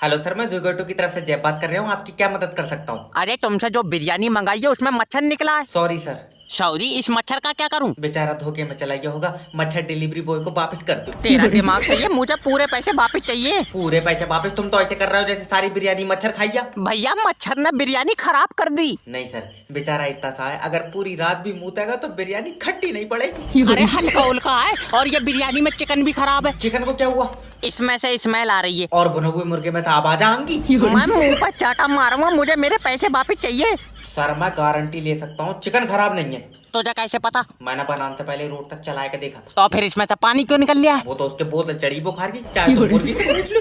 Hello sir, मैं जोगोटो की तरफ से जय बात कर रहा हूँ। आपकी क्या मदद कर सकता हूँ? अरे तुमसे जो बिरयानी मंगाई है उसमें मच्छर निकला है। Sorry sir. सॉरी, इस मच्छर का क्या करूं? बेचारा धोखे में चला गया होगा। मच्छर डिलीवरी बॉय को वापस कर दो। तेरा दिमाग सही है, मुझे पूरे पैसे वापस चाहिए। पूरे पैसे वापस? तुम तो ऐसे कर रहे हो जैसे सारी बिरयानी मच्छर खाई जा। भैया मच्छर ने बिरयानी खराब कर दी। नहीं सर, बेचारा इतना सा है, अगर पूरी रात भी मूतेगा तो बिरयानी खट्टी नहीं पड़ेगी। अरे हल्का उल्का है, और ये बिरयानी में चिकन भी खराब है। चिकन को क्या हुआ? इसमें से स्मेल आ रही है। और भुने हुए मुर्गे में से आवाज आएंगी। मैं मुंह पर चाटा मारूंगा, मुझे मेरे पैसे वापस चाहिए। सर मैं गारंटी ले सकता हूँ, चिकन खराब नहीं है। तुझे कैसे पता? मैंने बनाने से पहले रोड तक चला के देखा था। तो फिर इसमें से पानी क्यों निकल लिया? वो तो उसके बोतल चढ़ी बुखार की, चाहे तो मुर्गी से पूछ लो।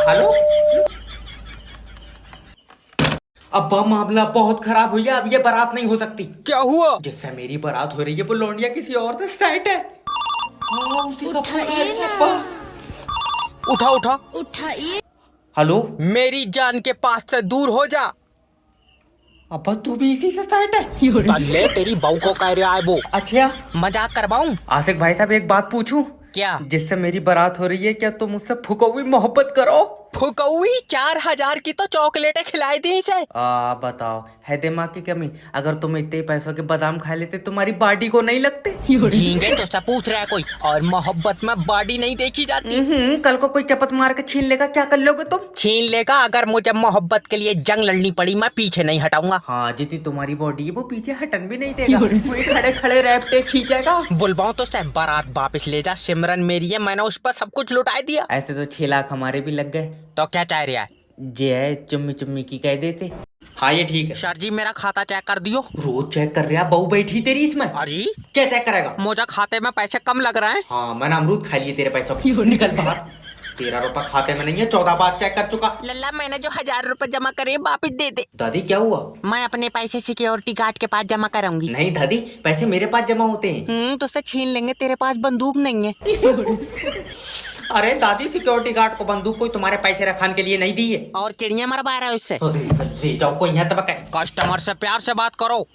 हेलो, अब मामला बहुत खराब हुई है। अब ये बारात नहीं हो सकती। क्या हुआ? जिससे मेरी बारात हो रही है वो लौंडिया किसी और से सेट है। उसी का फोन है। उठा उठा। हेलो, मेरी जान के पास से दूर हो जा। अब तू भी इसी से सेट है? ले तेरी बहू को कह रहा है वो। अच्छा, मजाक करवाऊं? आसिक भाई साहब एक बात पूछूं? क्या? जिससे मेरी बारात हो रही है, क्या तुम मुझसे फुको हुई मोहब्बत करो? फुकौई 4000 की तो चॉकलेटें खिलाई दी इसे। बताओ, है दिमाग की कमी? अगर तुम इतने पैसों के बादाम खा लेते तुम्हारी बॉडी को नहीं लगते? झींगे तो सब पूछ रहा है कोई, और मोहब्बत में बॉडी नहीं देखी जाती। कल को कोई चपत मार के छीन लेगा, क्या कर लोगे तुम? छीन लेगा, अगर मुझे मोहब्बत के लिए जंग लड़नी पड़ी मैं पीछे नहीं हटाऊंगा। हाँ, जितनी तुम्हारी बॉडी है वो पीछे हटन भी नहीं देगा। वही खड़े खड़े रैपटे खींचेगा। बुलवाऊं तो सब बारात वापस ले जा, सिमरन मेरी है, मैंने उस पर सब कुछ लुटा दिया। ऐसे तो 6 लाख हमारे भी लग गए। तो क्या चाह रहा है? जय चुम्मी चुम्मी की कह देते। हाँ ये ठीक है। सर जी मेरा खाता चेक कर दियो। रोज चेक कर रहा, बहू बैठी तेरी इसमें। अरे क्या चेक करेगा? मुझे खाते में पैसे कम लग रहे हैं। हाँ, मैंने अमरूद खा लिए तेरे पैसों की। निकल बाहर। 13 रुपए खाते में नहीं है, 14 बार चेक कर चुका। लल्ला मैंने जो 1000 रुपए जमा करे वापिस दे दे। दादी क्या हुआ? मैं अपने पैसे सिक्योरिटी गार्ड के पास जमा कराऊंगी। नहीं दादी, पैसे मेरे पास जमा होते हैं। तो उससे छीन लेंगे, तेरे पास बंदूक नहीं है। अरे दादी, सिक्योरिटी गार्ड को बंदूक कोई तुम्हारे पैसे रखाने के लिए नहीं दी है। और चिड़िया मरवा रहा है उससे। अरे ले जाओ, कोई यहाँ तबक है। कस्टमर से प्यार से बात करो।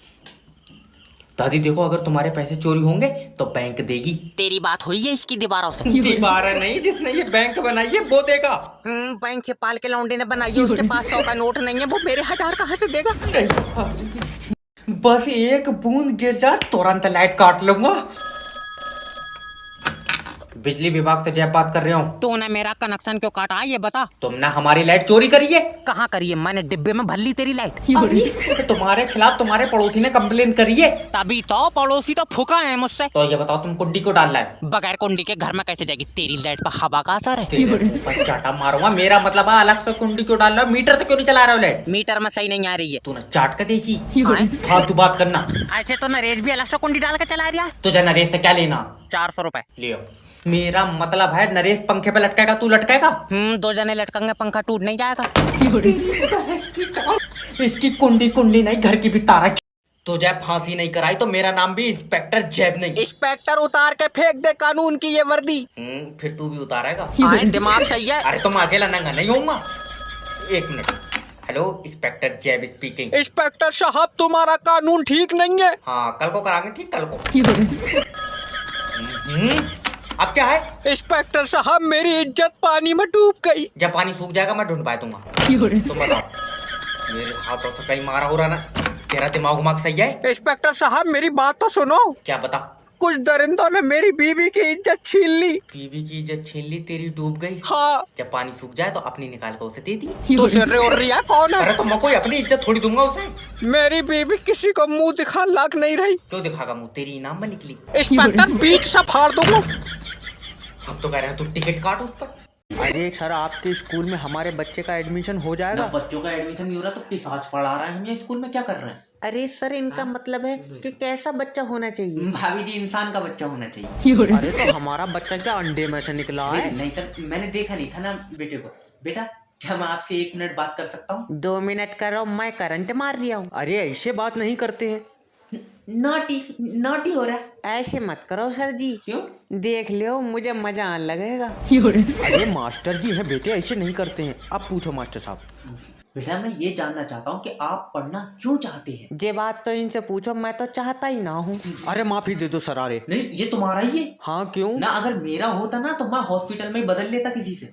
दादी देखो, अगर तुम्हारे पैसे चोरी होंगे तो बैंक देगी। तेरी बात हुई है इसकी दीवारों से? दीवार नहीं, जिसने ये बैंक बनाई है वो देगा। बैंक से पाल के लौंडे ने बनाई है, उसके पास 100 का नोट नहीं है, वो मेरे 1000 कहाँ से देगा? बस एक बूंद गिर जा तुरंत लाइट काट लूंगा। बिजली विभाग से जय बात कर रहा हूँ। तूने मेरा कनेक्शन क्यों काटा ये बता। तुमने हमारी लाइट चोरी करी है। कहाँ करी है? मैंने डिब्बे में भर ली तेरी लाइट। तुम्हारे खिलाफ तुम्हारे पड़ोसी ने कंप्लेन करी है। तभी तो पड़ोसी तो फुका है मुझसे। तो ये बताओ, तुम कुंडी को डालना है? बगैर कुंडी के घर में कैसे जाएगी? तेरी लाइट पर हवा का असर है। तेरे ऊपर चाटा मारूंगा। मेरा मतलब है अलग से कुंडी क्यों डाल रहा है? मीटर से क्यों नहीं चला रहा हो लाइट? मीटर में सही नहीं आ रही है। तूने चाट कर देखी? हाँ? फालतू बात करना। ऐसे तो नरेश भी अलग से कुंडी डाल के चला रहा है। तुझे नरेश से क्या लेना? 400 रुपए लियो। मेरा मतलब है नरेश पंखे पे लटकेगा, तू लटकेगा? 2 जने लटकेंगे, पंखा टूट नहीं जाएगा। इसकी कुंडी कुंडी नहीं, घर की भी तारा। तो जय फांसी नहीं कराई तो मेरा नाम भी इंस्पेक्टर जैब नहीं। इंस्पेक्टर उतार के फेंक दे कानून की ये वर्दी। फिर तू भी उतारेगा? दिमाग सही है। अरे तुम अकेला नंगा नहीं होऊंगा। 1 मिनट। हेलो, इंस्पेक्टर जैब स्पीकिंग। इंस्पेक्टर साहब तुम्हारा कानून ठीक नहीं है। हाँ, कल को कराएंगे ठीक, कल को। अब क्या है? इंस्पेक्टर साहब मेरी इज्जत पानी में डूब गई। जब पानी सूख जाएगा मैं ढूंढ पाया दूंगा। तुम बताओ, मेरे हाथों से कहीं मारा हो रहा ना? तेरा दिमाग सही है? इंस्पेक्टर साहब मेरी बात तो सुनो। क्या बता? कुछ दरिंदों ने मेरी बीवी की इज्जत छीन ली। बीवी की इज्जत छीन ली, तेरी डूब गई। हाँ। जब पानी सूख जाए तो अपनी निकाल कर उसे दे दी। तो सिर और रिया कौन है? अरे तो मैं कोई अपनी इज्जत थोड़ी दूंगा उसे। मेरी बीवी किसी को मुंह दिखा लाग नहीं रही। क्यों दिखागा मुंह? तेरी इनाम में निकली। इंस्पेक्टर बीच से फाड़ दूंगा। हम तो कह रहे हैं तू टिकट काट उस पर। अरे सर, आपके स्कूल में हमारे बच्चे का एडमिशन हो जाएगा? बच्चों का एडमिशन नहीं हो रहा तो पिशाच पढ़ा रहा है। हम ये स्कूल में क्या कर रहे हैं? अरे सर, इनका मतलब है कि कैसा बच्चा होना चाहिए? भाभी जी, इंसान का बच्चा होना चाहिए। अरे तो हमारा बच्चा क्या अंडे में से निकला है? नहीं सर, मैंने देखा नहीं था ना बेटे को। बेटा, क्या मैं आपसे 1 मिनट बात कर सकता हूँ? 2 मिनट करो, मैं करंट मार रहा हूँ। अरे ऐसे बात नहीं करते हैं। नॉटी हो रहा है। ऐसे मत करो सर जी। क्यों? देख लो, मुझे मजा आने लगेगा। अरे मास्टर जी हैं बेटे, ऐसे नहीं करते हैं। अब पूछो मास्टर साहब। बेटा, मैं ये जानना चाहता हूँ कि आप पढ़ना क्यों चाहते हैं? ये बात तो इनसे पूछो, मैं तो चाहता ही ना हूँ। अरे माफी दे दो सर। अरे नहीं, ये तुम्हारा ही है हाँ, क्यों ना? अगर मेरा होता ना तो मैं हॉस्पिटल में बदल लेता किसी से।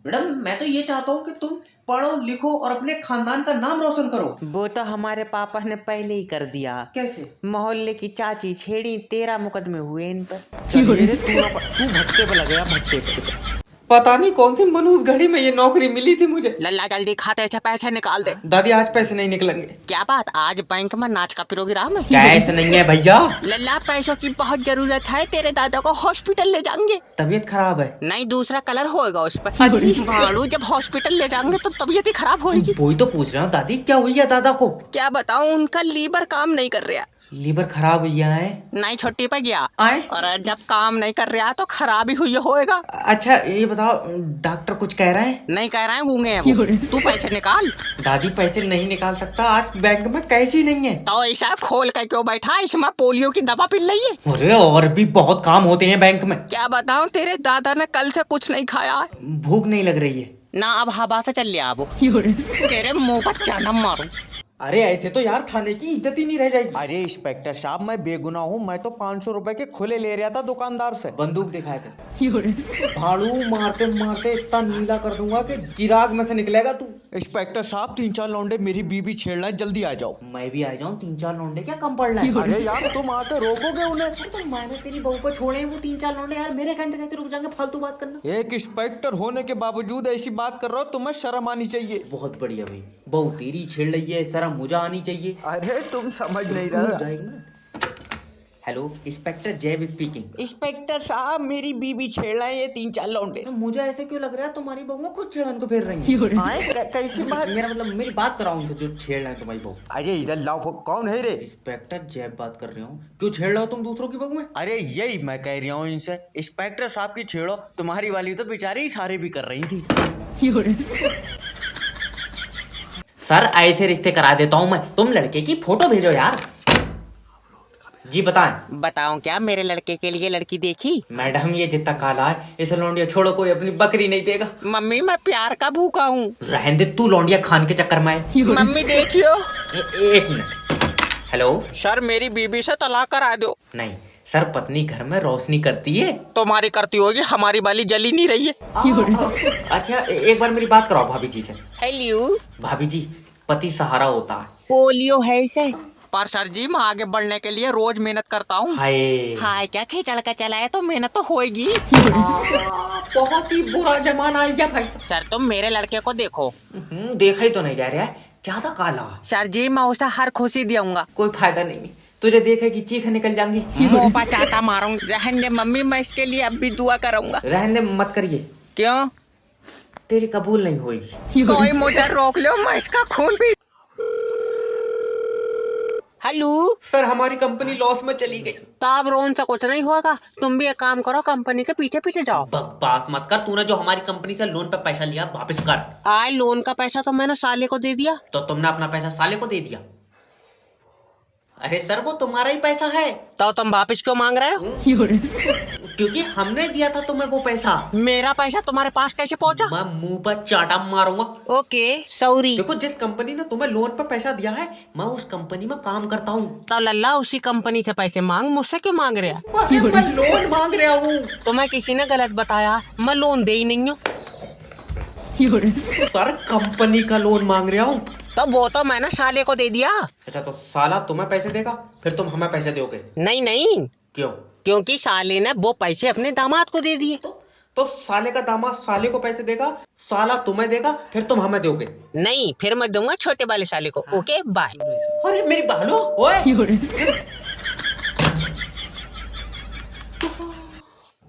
मैडम मैं तो ये चाहता हूँ कि तुम पढ़ो लिखो और अपने खानदान का नाम रोशन करो। वो तो हमारे पापा ने पहले ही कर दिया। कैसे? मोहल्ले की चाची छेड़ी 13 मुकदमे हुए इन पर। चलिए रे, तू भट्टे पे लग गया, भट्टे पे। पता नहीं कौन सी मनुष्य घड़ी में ये नौकरी मिली थी मुझे। लल्ला जल्दी खाते से पैसे निकाल दे। दादी आज पैसे नहीं निकलेंगे। क्या बात, आज बैंक में नाच का प्रोग्राम है? कैश नहीं है भैया। लल्ला पैसों की बहुत जरूरत है, तेरे दादा को हॉस्पिटल ले जाएंगे। तबीयत खराब है। नहीं, दूसरा कलर होएगा उस पर। भाड़ू जब हॉस्पिटल ले जाएंगे तो तबीयत ही खराब होगी। वही तो पूछ रहा हूँ दादी, क्या हुई है दादा को? क्या बताऊं, उनका लीवर काम नहीं कर रहा। लीवर खराब हुई है? नहीं, छुट्टी पे गया आए? और जब काम नहीं कर रहा तो खराब ही हुई होएगा। अच्छा ये बताओ, डॉक्टर कुछ कह रहा है? नहीं कह रहे हैं, गूंगे हैं वो। तू पैसे निकाल। दादी पैसे नहीं निकाल सकता, आज बैंक में कैश ही नहीं है। तो ऐसा खोल कर क्यों बैठा, इसमें पोलियो की दवा पिल रही है। अरे और भी बहुत काम होते हैं बैंक में। क्या बताऊं, तेरे दादा ने कल से कुछ नहीं खाया है। भूख नहीं लग रही है ना, अब हवा से चल लिया वो। तेरे मुंह पर चाना मारूं। अरे ऐसे तो यार थाने की इज्जत ही नहीं रह जाएगी। अरे इंस्पेक्टर साहब, मैं बेगुनाह हूँ। मैं तो 500 रुपए के खुले ले रहा था दुकानदार से। बंदूक दिखाया था। भाड़ू मारते मारते इतना नीला कर दूंगा कि चिराग में से निकलेगा तू। इंस्पेक्टर साहब, 3-4 लौंडे मेरी बीबी छेड़ रहे हैं, जल्दी आ जाओ। मैं भी आ जाऊँ, 3-4 लौंडे क्या कम पड़ रहा है? अरे यार, तुम आके रोकोगे उन्हें? तो मैंने तेरी बहू को छोड़े हैं वो 3-4 लौंडे, यार मेरे कहने कैसे रुक जाएंगे? फालतू बात करना। एक इंस्पेक्टर होने के बावजूद ऐसी बात कर रहे हो, तुम्हें शर्म आनी चाहिए। बहुत बढ़िया भाई, बहू तेरी छेड़ रही है, शर्म मुझे आनी चाहिए। अरे तुम समझ नहीं रहे। हेलो, इंस्पेक्टर जैब स्पीकिंग। इंस्पेक्टर साहब, मेरी बीबी छेड़ रहे हैं ये 3-4 लौंडे। तो मुझे ऐसे क्यों लग रहा है तुम्हारी बहू खुद छेड़न को फेर रही है? कैसी बात? मेरा मतलब मेरी बात कराऊं तो जो छेड़ रहे हैं तुम्हारी बहू। अरे इधर लाओ, कौन है रे? इंस्पेक्टर जैब बात कर रहे हो। क्यों छेड़ रहे हो तुम दूसरों की बहू में? अरे यही मैं कह रहा हूँ इनसे, इंस्पेक्टर साहब की छेड़ो। तुम्हारी वाली तो बेचारी इशारे भी कर रही थी। सर ऐसे रिश्ते करा देता हूँ मैं, तुम लड़के की फोटो भेजो यार। जी बताएं। बताऊं क्या, मेरे लड़के के लिए लड़की देखी? मैडम ये जितना काला है इसे लौंडिया छोड़ो, कोई अपनी बकरी नहीं देगा। मम्मी मैं प्यार का भूखा हूँ। रहने दे, तू लौंडिया खान के चक्कर में है। मम्मी देखियो। एक मिनट। हेलो सर, मेरी बीबी से तलाक करा दो। नहीं सर, पत्नी घर में रोशनी करती है। तुम्हारी करती होगी, हमारी वाली जली नहीं रही है। अच्छा एक बार मेरी बात कराओ भाभी जी से। हेलो भाभी जी, पति सहारा होता है। पोलियो है इसे। पर सर जी, मैं आगे बढ़ने के लिए रोज मेहनत करता हूँ। हाय क्या खिचड़ का चला है तो मेहनत तो होएगी। बहुत ही बुरा जमाना आ गया भाई। सर तुम मेरे लड़के को देखो। देखा ही तो नहीं जा रहा है, ज्यादा काला है। सर जी, मैं उसे हर खुशी दूंगा। कोई फायदा नहीं, तुझे देखे कि चीख निकल जाएंगी। मुंह पर चाटा मारूंगा। रहने दे मम्मी, मैं इसके लिए अब भी दुआ करूंगा। रहने दे, मत करिए। क्यों? तेरी कबूल नहीं होगी। कोई मुझे रोक लो, मैं इसका खून पी। हेलो सर, हमारी कंपनी लॉस में चली गई। तो अब रोन से कुछ नहीं होगा, तुम भी एक काम करो, कंपनी के पीछे पीछे जाओ। बकवास मत कर, तूने जो हमारी कंपनी से लोन पे पैसा लिया वापस कर। आए लोन का पैसा तो मैंने साले को दे दिया। तो तुमने अपना पैसा साले को दे दिया? अरे सर, वो तुम्हारा ही पैसा है। तो तुम वापस क्यों मांग रहे हो? क्योंकि हमने दिया था तुम्हें वो पैसा। मेरा पैसा तुम्हारे पास कैसे पहुंचा? मैं मुंह पर चाटा मारूंगा। Okay sorry. देखो, जिस कंपनी ने तुम्हें लोन पर पैसा दिया है, मैं उस कंपनी में काम करता हूँ। तो लल्ला उसी कंपनी से पैसे मांग, मुझसे क्यों मांग रहे? मैं लोन मांग रहा हूँ। तुम्हें किसी ने गलत बताया, मैं लोन दे ही नहीं हूँ। सर, कंपनी का लोन मांग रहा हूँ। तो वो तो मैंने साले को दे दिया। अच्छा, तो साला तुम्हें पैसे देगा, फिर तुम हमें पैसे दोगे? नहीं नहीं, क्यों? क्योंकि साले ने वो पैसे अपने दामाद को दे दिए। तो साले का दामाद साले को पैसे देगा, साला तुम्हें देगा, फिर तुम हमें दोगे? नहीं, फिर मैं दूंगा छोटे वाले साले को। Okay bye. अरे मेरी बालो, ओए।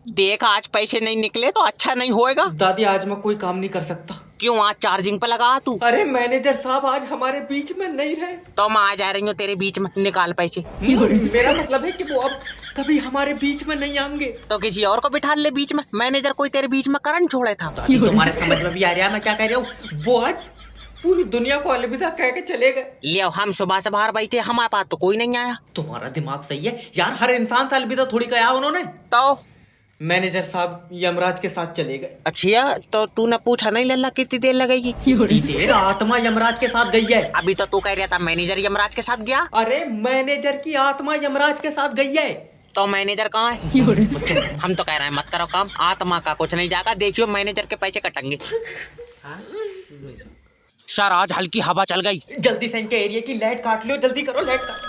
देख, आज पैसे नहीं निकले तो अच्छा नहीं होएगा। दादी, आज मैं कोई काम नहीं कर सकता। क्यों? आज चार्जिंग पे लगा तू। अरे मैनेजर साहब आज हमारे बीच में नहीं रहे। तो मैं आ जा रही हूँ तेरे बीच में, निकाल पैसे। मेरा मतलब है कि वो अब कभी हमारे बीच में नहीं आएंगे। तो किसी और को बिठा ले बीच में। मैनेजर कोई तेरे बीच में करंट छोड़े था। दादी, तुम्हारे समझ में भी आ रहा है मैं क्या कह रहा हूँ? वो आज पूरी दुनिया को अलविदा कह के चले गए। ले, हम सुबह से बाहर बैठे, हमारे पास तो कोई नहीं आया। तुम्हारा दिमाग सही है यार, हर इंसान से अलविदा थोड़ी कहा उन्होंने। तो मैनेजर साहब यमराज के साथ चले गए। अच्छा, तो तूने पूछा नहीं लल्ला कितनी देर लगेगी? कितनी देर? आत्मा यमराज के साथ गई है। अभी तो तू कह रहा था मैनेजर यमराज के साथ गया। अरे मैनेजर की आत्मा यमराज के साथ गई है। तो मैनेजर कहाँ है? हम तो कह रहे हैं मत करो काम, आत्मा का कुछ नहीं जाएगा, देखियो मैनेजर के पैसे कटेंगे। सर आज हल्की हवा चल गई। जल्दी से इनके एरिया की लाइट काट लो, जल्दी करो लाइट काट।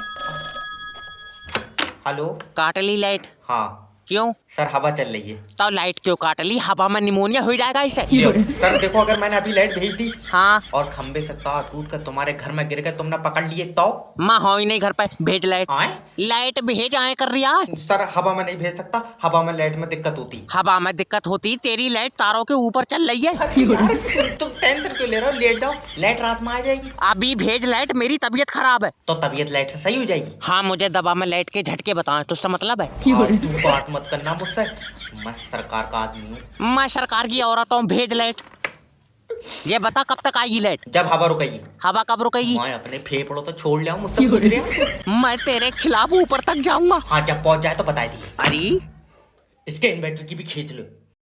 हेलो। काट ली लाइट? हाँ क्यों? सर हवा चल रही है। तो लाइट क्यों काट ली? हवा में निमोनिया हो जाएगा इससे। सर देखो, अगर मैंने अभी लाइट भेज दी हाँ और खंबे से तार टूट कर तुम्हारे घर में गिर गए, तुमने पकड़ लिए तो? माँ हो ही नहीं घर पे, भेज लाइट। आए? लाइट भेज आए कर रही है। सर हवा में नहीं भेज सकता, हवा में लाइट में दिक्कत होती। हवा में दिक्कत होती, तेरी लाइट तारों के ऊपर चल रही है। तुम टेंशन क्यों ले रहे हो? लेट जाओ, लाइट रात में आ जाएगी। अभी भेज लाइट, मेरी तबीयत खराब है। तो तबीयत लाइट से सही हो जाएगी। हाँ मुझे दबा में लाइट के झटके बताएं, तुझसे मतलब है? तू बात मत करना मुझसे, मैं सरकार का आदमी हूँ। मैं सरकार की औरत हूँ, भेज लाइट। ये बता कब तक आएगी लाइट? जब हवा रुकेगी। हवा कब रुकेगी? मैं अपने फेफड़ों तो छोड़ लिया हूँ, मुझसे पूछ रहे हो? मैं तेरे खिलाफ ऊपर तक जाऊंगा। हाँ जब पहुंच जाए तो बता दिए। अरे इसके इन्वर्टर की भी खींच लो।